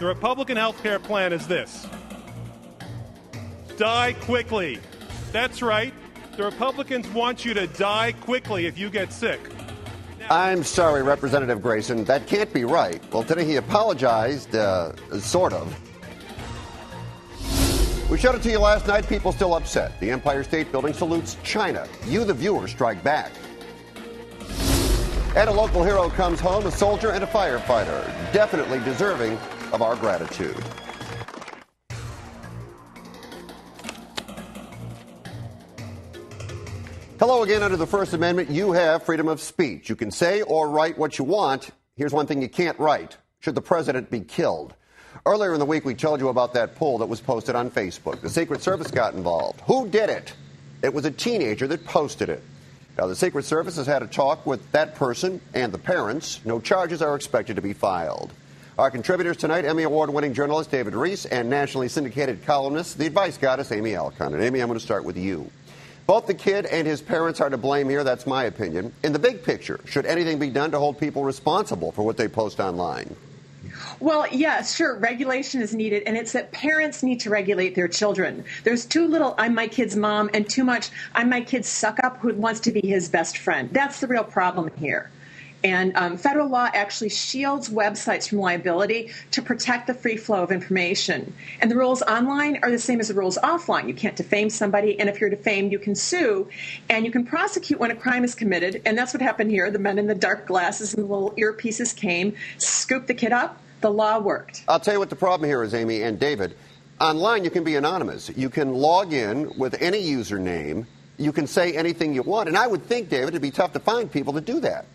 The Republican health care plan is this. Die quickly. That's right. The Republicans want you to die quickly if you get sick. I'm sorry, Representative Grayson. That can't be right. Well, today he apologized, sort of. We showed it to you last night. People still upset. The Empire State Building salutes China. You, the viewer, strike back. And a local hero comes home, a soldier and a firefighter. Definitely deserving of our gratitude. Hello again. Under the First Amendment, you have freedom of speech. You can say or write what you want. Here's one thing you can't write. Should the president be killed? Earlier in the week, we told you about that poll that was posted on Facebook. The Secret Service got involved. Who did it? It was a teenager that posted it. Now, the Secret Service has had a talk with that person and the parents. No charges are expected to be filed. Our contributors tonight, Emmy Award-winning journalist David Reese and nationally syndicated columnist, the advice goddess, Amy Alkon. And, Amy, I'm going to start with you. Both the kid and his parents are to blame here. That's my opinion. In the big picture, should anything be done to hold people responsible for what they post online? Well, yeah, sure. Regulation is needed, and it's that parents need to regulate their children. There's too little I'm my kid's mom and too much I'm my kid's suck-up who wants to be his best friend. That's the real problem here. And federal law actually shields websites from liability to protect the free flow of information. And the rules online are the same as the rules offline. You can't defame somebody, and if you're defamed, you can sue, and you can prosecute when a crime is committed. And that's what happened here. The men in the dark glasses and the little earpieces came, scooped the kid up. The law worked. I'll tell you what the problem here is, Amy and David. Online, you can be anonymous. You can log in with any username. You can say anything you want. And I would think, David, it'd be tough to find people that do that.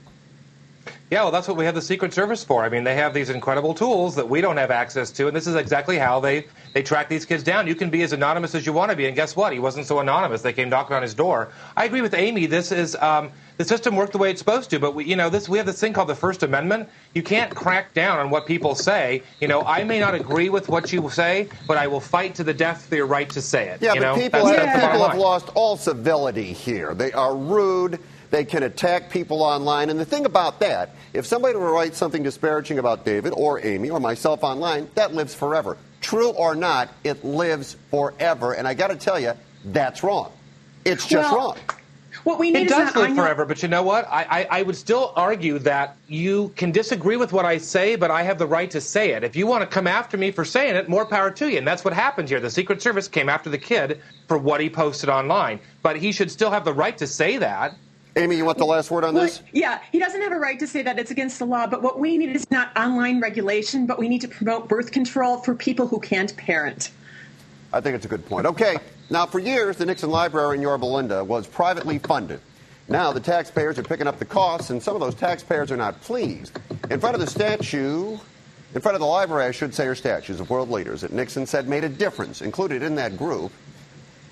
Yeah, well, that's what we have the Secret Service for. I mean, they have these incredible tools that we don't have access to, and this is exactly how they track these kids down. You can be as anonymous as you want to be, and guess what? He wasn't so anonymous. They came knocking on his door. I agree with Amy. This is the system worked the way it's supposed to, but we have this thing called the First Amendment. You can't crack down on what people say. I may not agree with what you say, but I will fight to the death for your right to say it. Yeah, but people have lost all civility here. They are rude. They can attack people online. And the thing about that, if somebody were to write something disparaging about David or Amy or myself online, that lives forever. True or not, it lives forever. And I got to tell you, that's wrong. It's just wrong. What we need it does live forever, but you know what? I would still argue that you can disagree with what I say, but I have the right to say it. If you want to come after me for saying it, more power to you. And that's what happened here. The Secret Service came after the kid for what he posted online. But he should still have the right to say that. Amy, you want the last word on this? Yeah, he doesn't have a right to say that. It's against the law. But what we need is not online regulation, but we need to promote birth control for people who can't parent. I think it's a good point. Okay. Now, for years, the Nixon Library in Yorba Linda was privately funded. Now the taxpayers are picking up the costs, and some of those taxpayers are not pleased. In front of the library, I should say, are statues of world leaders that Nixon said made a difference. Included in that group,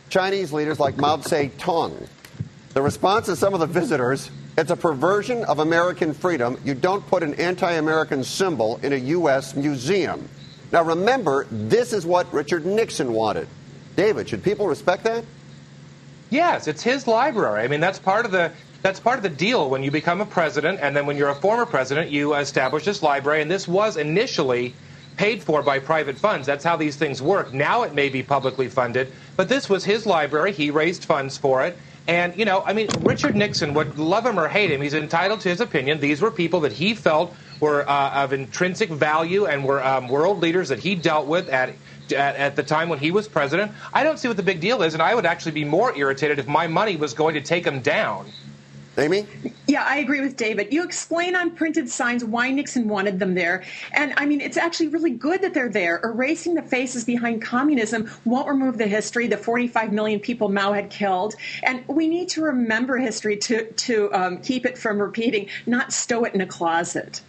Chinese leaders like Mao Zedong. The response of some of the visitors, it's a perversion of American freedom. You don't put an anti-American symbol in a U.S. museum. Now, remember, this is what Richard Nixon wanted. David, should people respect that? Yes, it's his library. I mean, that's part of the deal when you become a president, and then when you're a former president, you establish this library, and this was initially paid for by private funds. That's how these things work. Now it may be publicly funded, but this was his library. He raised funds for it. And, Richard Nixon, would love him or hate him, he's entitled to his opinion. These were people that he felt were of intrinsic value and were world leaders that he dealt with at the time when he was president. I don't see what the big deal is, and I would actually be more irritated if my money was going to take him down. Amy? Yeah, I agree with David. You explain on printed signs why Nixon wanted them there. And, it's actually really good that they're there. Erasing the faces behind communism won't remove the history, the 45 million people Mao had killed. And we need to remember history to keep it from repeating, not stow it in a closet.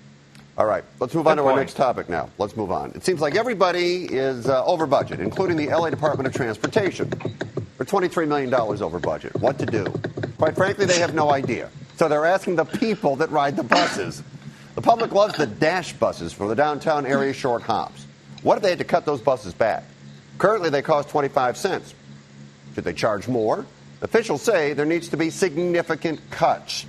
All right, let's move on to our next topic now. Let's move on. It seems like everybody is over budget, including the L.A. Department of Transportation. We're $23 million over budget. What to do? Quite frankly, they have no idea. So they're asking the people that ride the buses. The public loves the dash buses for the downtown area short hops. What if they had to cut those buses back? Currently, they cost 25 cents. Should they charge more? Officials say there needs to be significant cuts.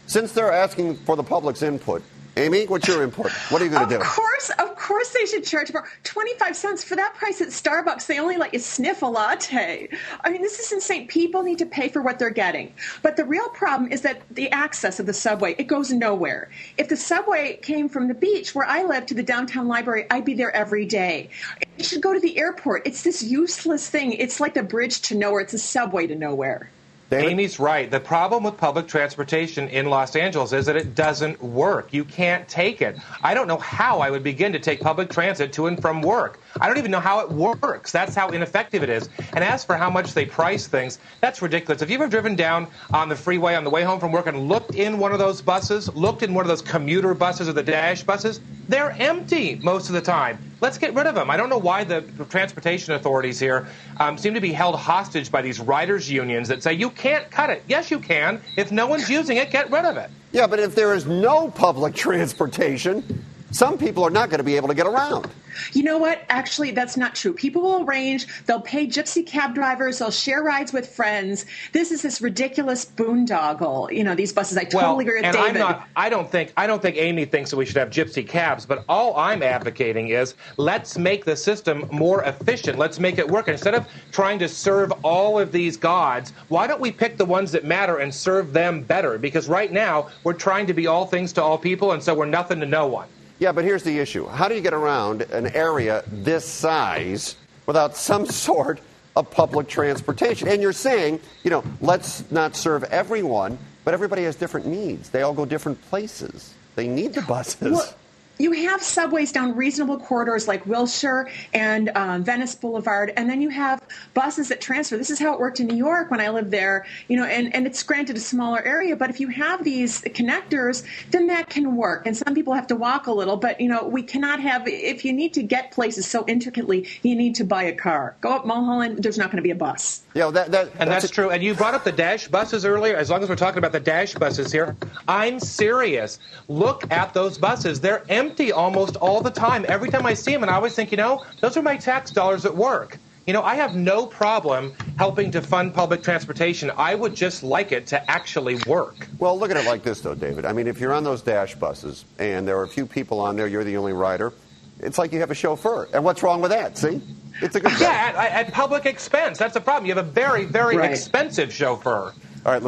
Since they're asking for the public's input, Amy, what's your input? What are you going to do? Of course they should charge more. 25 cents for that price at Starbucks. They only let you sniff a latte. I mean, this is insane. People need to pay for what they're getting. But the real problem is that the access of the subway, it goes nowhere. If the subway came from the beach where I live to the downtown library, I'd be there every day. It should go to the airport. It's this useless thing. It's like the bridge to nowhere. It's a subway to nowhere. David? Amy's right. The problem with public transportation in Los Angeles is that it doesn't work. You can't take it. I don't know how I would begin to take public transit to and from work. I don't even know how it works. That's how ineffective it is. And as for how much they price things, that's ridiculous. Have you ever driven down on the freeway on the way home from work and looked in one of those buses, looked in one of those commuter buses or the dash buses? They're empty most of the time. Let's get rid of them. I don't know why the transportation authorities here seem to be held hostage by these riders' unions that say you can't cut it. Yes, you can. If no one's using it, get rid of it. Yeah, but if there is no public transportation, some people are not going to be able to get around. You know what? Actually, that's not true. People will arrange. They'll pay gypsy cab drivers. They'll share rides with friends. This is this ridiculous boondoggle. You know, these buses. I totally agree with David. I don't think Amy thinks that we should have gypsy cabs. But all I'm advocating is let's make the system more efficient. Let's make it work. Instead of trying to serve all of these gods, why don't we pick the ones that matter and serve them better? Because right now we're trying to be all things to all people, and so we're nothing to no one. Yeah, but here's the issue. How do you get around an area this size without some sort of public transportation? And you're saying, you know, let's not serve everyone, but everybody has different needs. They all go different places. They need the buses. Well, you have subways down reasonable corridors like Wilshire and Venice Boulevard, and then you have buses that transfer. This is how it worked in New York when I lived there, you know, and it's granted a smaller area. But if you have these connectors, then that can work. And some people have to walk a little, but, you know, we cannot have, if you need to get places so intricately, you need to buy a car. Go up Mulholland, there's not going to be a bus. Yeah, that's true. And you brought up the dash buses earlier. As long as we're talking about the dash buses here, I'm serious. Look at those buses. They're empty almost all the time. Every time I see them, and I always think, you know, those are my tax dollars at work. You know, I have no problem helping to fund public transportation. I would just like it to actually work. Well, look at it like this, though, David. I mean, if you're on those dash buses and there are a few people on there, you're the only rider, it's like you have a chauffeur. And what's wrong with that? See? It's a good thing. Yeah, at public expense. That's the problem. You have a very, very expensive chauffeur. All right,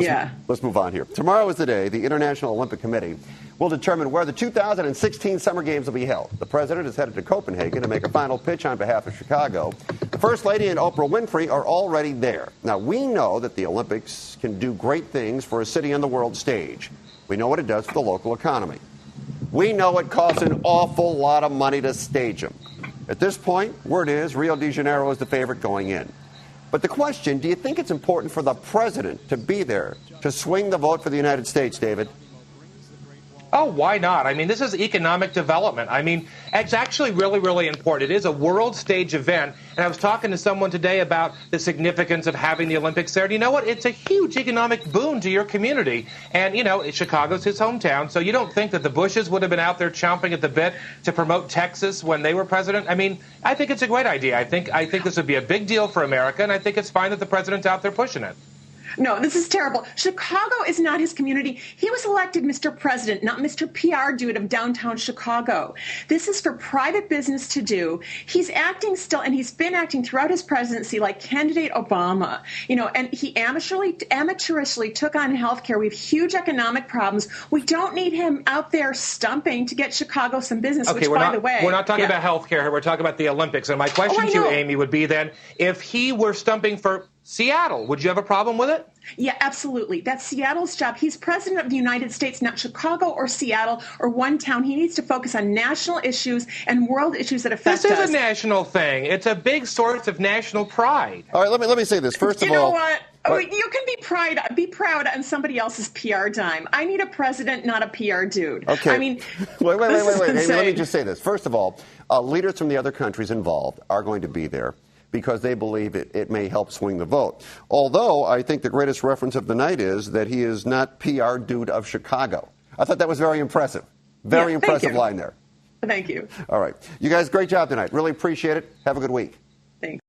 let's move on here. Tomorrow is the day the International Olympic Committee will determine where the 2016 Summer Games will be held. The president is headed to Copenhagen to make a final pitch on behalf of Chicago. The First Lady and Oprah Winfrey are already there. Now, we know that the Olympics can do great things for a city on the world stage. We know what it does for the local economy. We know it costs an awful lot of money to stage them. At this point, word is Rio de Janeiro is the favorite going in. But the question, do you think it's important for the president to be there to swing the vote for the United States, David? Oh, why not? I mean, this is economic development. I mean, it's actually really, really important. It is a world stage event. And I was talking to someone today about the significance of having the Olympics there. And you know what? It's a huge economic boon to your community. And, you know, Chicago's his hometown. So you don't think that the Bushes would have been out there chomping at the bit to promote Texas when they were president? I mean, I think it's a great idea. I think this would be a big deal for America. And I think it's fine that the president's out there pushing it. No, this is terrible. Chicago is not his community. He was elected Mr. President, not Mr. PR dude of downtown Chicago. This is for private business to do. He's acting still, and he's been acting throughout his presidency like candidate Obama. You know, and he amateurishly took on health care. We have huge economic problems. We don't need him out there stumping to get Chicago some business, okay, which, by the way... We're not talking about health care here. We're talking about the Olympics. And my question to you, Amy, would be then, if he were stumping for Seattle, would you have a problem with it? Yeah, absolutely. That's Seattle's job. He's president of the United States, not Chicago or Seattle or one town. He needs to focus on national issues and world issues that affect us. This is a national thing. It's a big source of national pride. All right, let me say this. First of all... You know what? You can be proud on somebody else's PR dime. I need a president, not a PR dude. Okay. I mean, wait. Amy, let me just say this. First of all, leaders from the other countries involved are going to be there because they believe it may help swing the vote. Although I think the greatest reference of the night is that he is not PR dude of Chicago. I thought that was very impressive. Very impressive line there. Thank you. All right. You guys, great job tonight. Really appreciate it. Have a good week. Thanks.